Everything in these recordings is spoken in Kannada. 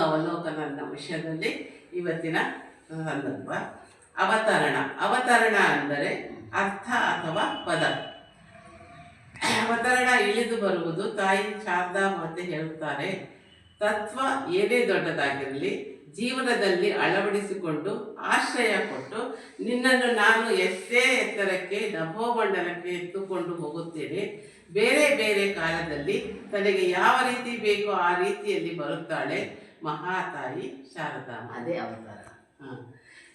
ಅವಲೋಕನ ಅನ್ನೋ ವಿಷಯದಲ್ಲಿ ಇವತ್ತಿನ ಸಂದರ್ಭ. ಅವತರಣ. ಅವತರಣ ಅಂದರೆ ಅರ್ಥ ಅಥವಾ ಪದ. ಅವತರಣ ಇಳಿದು ಬರುವುದು. ತಾಯಿ ಶಾರದಾ ಮಾತೆ ಹೇಳುತ್ತಾರೆ, ತತ್ವ ಏನೇ ದೊಡ್ಡದಾಗಿರಲಿ ಜೀವನದಲ್ಲಿ ಅಳವಡಿಸಿಕೊಂಡು ಆಶ್ರಯ ಕೊಟ್ಟು ನಿನ್ನನ್ನು ನಾನು ಎಷ್ಟೇ ಎತ್ತರಕ್ಕೆ ನಭೋಮಂಡಲಕ್ಕೆ ಎತ್ತುಕೊಂಡು ಹೋಗುತ್ತೇನೆ. ಬೇರೆ ಬೇರೆ ಕಾಲದಲ್ಲಿ ತನಗೆ ಯಾವ ರೀತಿ ಬೇಕೋ ಆ ರೀತಿಯಲ್ಲಿ ಬರುತ್ತಾಳೆ ಮಹಾತಾಯಿ ಶಾರದಾ. ಅದೇ ಅವತಾರ.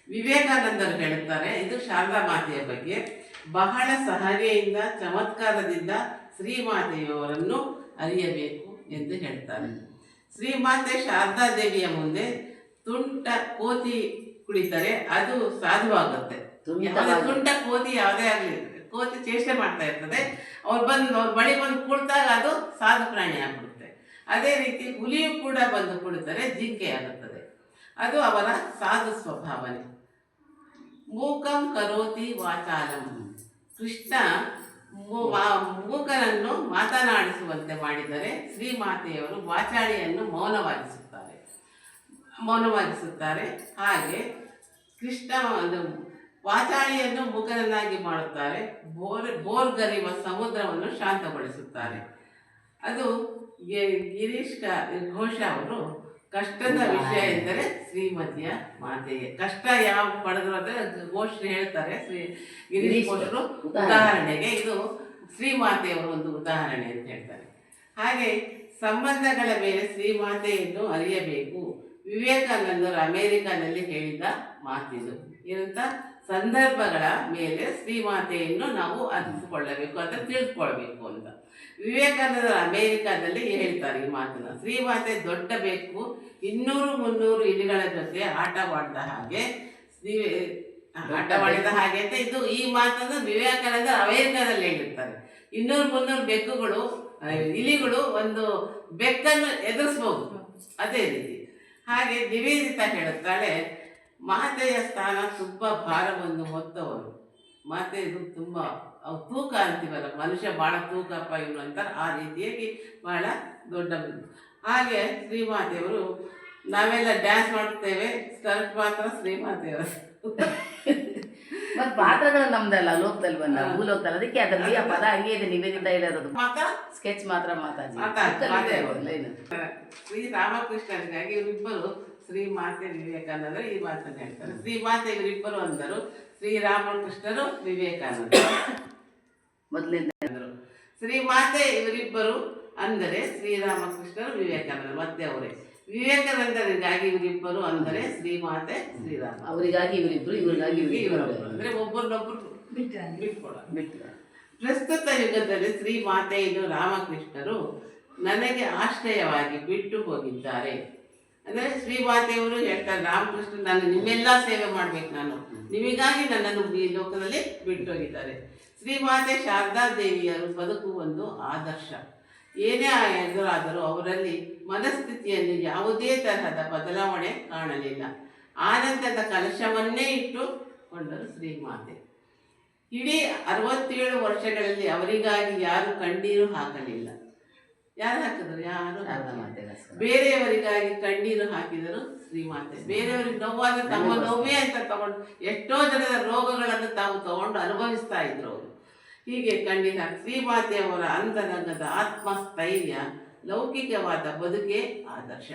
ವಿವೇಕಾನಂದರು ಹೇಳುತ್ತಾರೆ, ಇದು ಶಾರದಾ ಮಾತೆಯ ಬಗ್ಗೆ. ಬಹಳ ಸಹನೆಯಿಂದ ಚಮತ್ಕಾರದಿಂದ ಶ್ರೀಮಾತೆಯವರನ್ನು ಅರಿಯಬೇಕು ಎಂದು ಹೇಳ್ತಾರೆ. ಶ್ರೀಮಾತೆ ಶಾರದಾ ದೇವಿಯ ಮುಂದೆ ತುಂಟ ಕೋತಿ ಕುಳಿತರೆ ಅದು ಸಾಧುವಾಗುತ್ತೆ. ತುಂಟ ಕೋತಿ ಯಾವುದೇ ಆಗಲಿ, ಕೋತಿ ಚೇಷ್ಟೆ ಮಾಡ್ತಾ ಇರ್ತದೆ, ಅವ್ರು ಬಳಿ ಬಂದು ಕುಳಿತಾಗ ಅದು ಸಾಧು ಪ್ರಾಣಿ ಆಗ್ಬಿಡುತ್ತೆ. ಅದೇ ರೀತಿ ಹುಲಿಯು ಕೂಡ ಬಂದು ಕುಳಿತರೆ ಜಿಂಕೆ ಆಗುತ್ತದೆ. ಅದು ಅವರ ಸಾಧು ಸ್ವಭಾವನೆ. ಮೂಕಂ ಕರೋತಿ ವಾಚಾಲಂ. ಕೃಷ್ಣ ಮೂಕನನ್ನು ಮಾತನಾಡಿಸುವಂತೆ ಮಾಡಿದರೆ ಶ್ರೀಮಾತೆಯವರು ವಾಚಾಳಿಯನ್ನು ಮೌನವಾಗಿಸುತ್ತಾರೆ. ಹಾಗೆ ಕೃಷ್ಣ ವಾಚಾಳಿಯನ್ನು ಮೂಕನನ್ನಾಗಿ ಮಾಡುತ್ತಾರೆ. ಬೋರ್ಗರಿವ ಸಮುದ್ರವನ್ನು ಶಾಂತಗೊಳಿಸುತ್ತಾರೆ. ಅದು ಗಿರೀಶ್ ಘೋಷ ಅವರು ಕಷ್ಟದ ವಿಷಯ ಎಂದರೆ ಶ್ರೀಮತಿಯ ಮಾತೆಗೆ. ಕಷ್ಟ ಯಾವ ಪಡೆದ್ರು ಅಂದರೆ ಘೋಷ್ ಹೇಳ್ತಾರೆ. ಗಿರೀಶ್ ಘೋಷರು ಉದಾಹರಣೆಗೆ ಇದು ಶ್ರೀಮಾತೆಯವರು ಒಂದು ಉದಾಹರಣೆ ಅಂತ ಹೇಳ್ತಾರೆ. ಹಾಗೆ ಸಂಬಂಧಗಳ ಮೇಲೆ ಶ್ರೀಮಾತೆಯನ್ನು ಅರಿಯಬೇಕು. ವಿವೇಕಾನಂದರು ಅಮೆರಿಕನಲ್ಲಿ ಹೇಳಿದ ಮಾತಿದು. ಇಂಥ ಸಂದರ್ಭಗಳ ಮೇಲೆ ಶ್ರೀಮಾತೆಯನ್ನು ನಾವು ಅರಿತುಕೊಳ್ಳಬೇಕು ಅಂತ ತಿಳಿದುಕೊಳ್ಬೇಕು ಅಂತ ವಿವೇಕಾನಂದರು ಅಮೆರಿಕದಲ್ಲಿ ಹೇಳ್ತಾರೆ ಈ ಮಾತನ್ನು. ಶ್ರೀಮಾತೆ ದೊಡ್ಡ ಬೆಕ್ಕು 200-300 ಇಲಿಗಳ ಜೊತೆ ಆಟವಾಡಿದ ಹಾಗೆ ಅಂತ ಇದು ಈ ಮಾತನ್ನು ವಿವೇಕಾನಂದ ಅಮೆರಿಕದಲ್ಲಿ ಹೇಳಿರ್ತಾರೆ. 200-300 ಬೆಕ್ಕುಗಳು ಇಲಿಗಳು ಒಂದು ಬೆಕ್ಕನ್ನು ಎದುರಿಸ್ಬೋದು. ಅದೇ ರೀತಿ ಹಾಗೆ ನಿವೇದಿತ ಹೇಳುತ್ತಾಳೆ, ಮಾತೆಯ ಸ್ಥಾನ ತುಂಬ ಭಾರವನ್ನು ಹೊತ್ತವರು. ಮಾತೆ ಇದು ತುಂಬ ತೂಕ ಅಂತೀವಲ್ಲ, ಮನುಷ್ಯ ಭಾಳ ತೂಕಪ್ಪ ಇವನು ಅಂತಾರೆ, ಆ ರೀತಿಯಾಗಿ ಭಾಳ ದೊಡ್ಡ. ಹಾಗೆ ಶ್ರೀಮಾತೆಯವರು ನಾವೆಲ್ಲ ಡ್ಯಾನ್ಸ್ ಮಾಡ್ತೇವೆ, ಸ್ಕರ್ಟ್ ಮಾತ್ರ ಶ್ರೀಮಾತೆಯವರು. ಮತ್ತೆ ಪಾತ್ರಗಳು ನಮ್ದಲ್ಲ, ಲೋಕದಲ್ಲಿ ಬಂದ ಭೂಲೋಕದಲ್ಲಿ. ಅದಕ್ಕೆ ಅದರಲ್ಲಿ ಆ ಪದ ಹಂಗೆ ಇದೆ. ನಿವೇದಿತ ಹೇಳಿರೋದು ಮಾತ್ರ ಸ್ಕೆಚ್ ಮಾತ್ರ ಮಾತಾಡಿ. ಶ್ರೀ ರಾಮಕೃಷ್ಣನಿಗಾಗಿ ಇವರಿಬ್ಬರು ಶ್ರೀಮಾತೆ ವಿವೇಕಾನಂದರು ಈ ಮಾತನ್ನು ಹೇಳ್ತಾರೆ. ಶ್ರೀಮಾತೆ ಇವರಿಬ್ಬರು ಅಂದರು, ಶ್ರೀರಾಮಕೃಷ್ಣರು ವಿವೇಕಾನಂದರು ಮೊದಲಿಂದರು. ಶ್ರೀಮಾತೆ ಇವರಿಬ್ಬರು ಅಂದರೆ ಶ್ರೀರಾಮಕೃಷ್ಣರು ವಿವೇಕಾನಂದರು ಮತ್ತೆ ಅವರೇ. ವಿವೇಕಾನಂದರಿಗಾಗಿ ಇವರಿಬ್ಬರು ಅಂದರೆ ಶ್ರೀಮಾತೆ ಶ್ರೀರಾಮ. ಅವರಿಗಾಗಿ ಇವರಿಬ್ಬರು, ಇವರಿಗಾಗಿ ಇವರಿಬ್ಬರು ಅಂದರೆ ಒಬ್ಬರನ್ನೊಬ್ಬರು ಬಿಟ್ಟು. ಪ್ರಸ್ತುತ ಯುಗದಲ್ಲಿ ಶ್ರೀಮಾತೆಯನ್ನು ರಾಮಕೃಷ್ಣರು ನನಗೆ ಆಶ್ರಯವಾಗಿ ಬಿಟ್ಟು ಹೋಗಿದ್ದಾರೆ. ಅಂದರೆ ಶ್ರೀಮಾತೆಯವರು ಹೇಳ್ತಾರೆ, ರಾಮಕೃಷ್ಣ ನಾನು ನಿಮ್ಮೆಲ್ಲ ಸೇವೆ ಮಾಡಬೇಕು, ನಾನು ನಿಮಗಾಗಿ ನನ್ನನ್ನು ಈ ಲೋಕದಲ್ಲಿ ಬಿಟ್ಟು ಹೋಗಿದ್ದಾರೆ. ಶ್ರೀಮಾತೆ ಶಾರದಾ ದೇವಿಯರು ಬದುಕು ಒಂದು ಆದರ್ಶ. ಏನೇ ಎದುರಾದರೂ ಅವರಲ್ಲಿ ಮನಸ್ಥಿತಿಯಲ್ಲಿ ಯಾವುದೇ ತರಹದ ಬದಲಾವಣೆ ಕಾಣಲಿಲ್ಲ. ಆನಂದದ ಕಲಶವನ್ನೇ ಇಟ್ಟುಕೊಂಡರು ಶ್ರೀಮಾತೆ. ಇಡೀ 67 ವರ್ಷಗಳಲ್ಲಿ ಅವರಿಗಾಗಿ ಯಾರು ಕಣ್ಣೀರು ಹಾಕಲಿಲ್ಲ. ಯಾರು ಹಾಕಿದ್ರು? ಯಾರು ಬೇರೆಯವರಿಗಾಗಿ ಕಣ್ಣೀರು ಹಾಕಿದರು ಶ್ರೀಮಾತೆ. ಬೇರೆಯವರಿಗೆ ನೋವಾದರೆ ತಮ್ಮ ನೋವೇ ಅಂತ ತಗೊಂಡು ಎಷ್ಟೋ ಜನರ ರೋಗಗಳನ್ನು ತಾವು ತಗೊಂಡು ಅನುಭವಿಸ್ತಾ ಇದ್ರು ಅವರು. ಹೀಗೆ ಕಣ್ಣೀರು ಹಾಕಿ ಶ್ರೀಮಾತೆಯವರ ಅಂತರಂಗದ ಆತ್ಮಸ್ಥೈರ್ಯ, ಲೌಕಿಕವಾದ ಬದುಕೇ ಆದರ್ಶ.